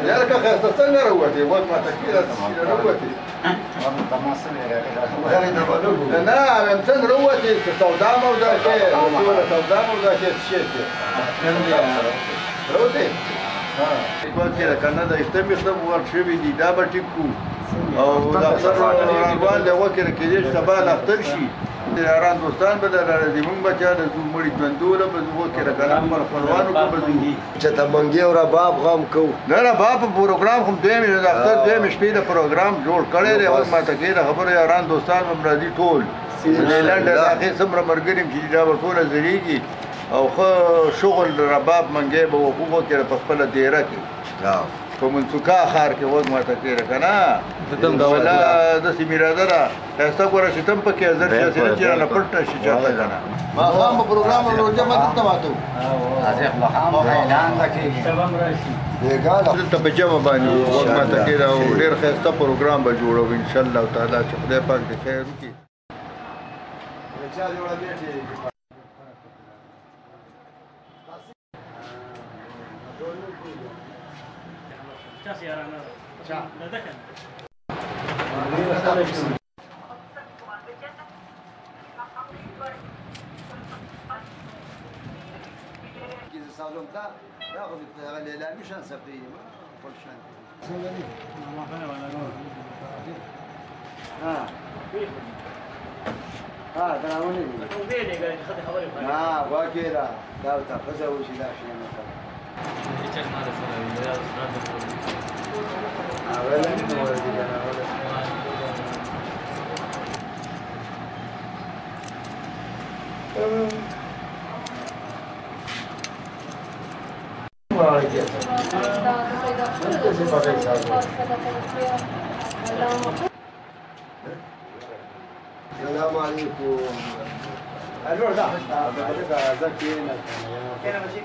يا لك اخي تستنى روتي وما تكيلة روتي نعم امتن روتي سوداء مودا كي سوداء مودا كي تشيتي روتي يقول كده كان هذا يستمر ورشبي دي دابا تيكو او اكثر روان ده وكر كيدش تبال اختر شي ران دوستان بدل دي مونږ بچا د مړي ژوندوله به وکړه کلام پر خپلوانو کو به چې ته منګي او رباب غم کو نه رباب پروګرام هم دوی مې د اختر دوی مې شپې د پروګرام جوړ کړی دی او ما ته کې خبره یاران دوستان هم راځي ټول نیلند هغه سمره مرګریم چې دا ټول زریږي او خو شغل رباب منګي به وقوفه کې په خپل دیره کې په منسوکا خار کې وګ ماته کېره کنه ولا د سیمیراده را تاسو ګوره چې تم پکې حاضر شې چې نه پټ شي چاته کنه ما هم پروګرام روزه ماته تماتو ازه خام اعلان وکړي تمام راشي دغه ته په جواب باندې وګ ماته کېره او ډېر ښه پروګرام به جوړو ان شاء الله تعالی چې خدای پاک دې خیر وکړي رچا جوړه دې Čas je rano. Čas. Ne dekan. Gizi salonda ya o bir tane mı şans yapayım mı? Kolşan. Ha. Ha, tamam ne? Ha, vakira. Davta faza وشي لا شيء مثلا. يجي ما له سنة يا أستاذ. أولا ولا جدنا ولا. السلام عليكم. الو ده زكينا كان ماشي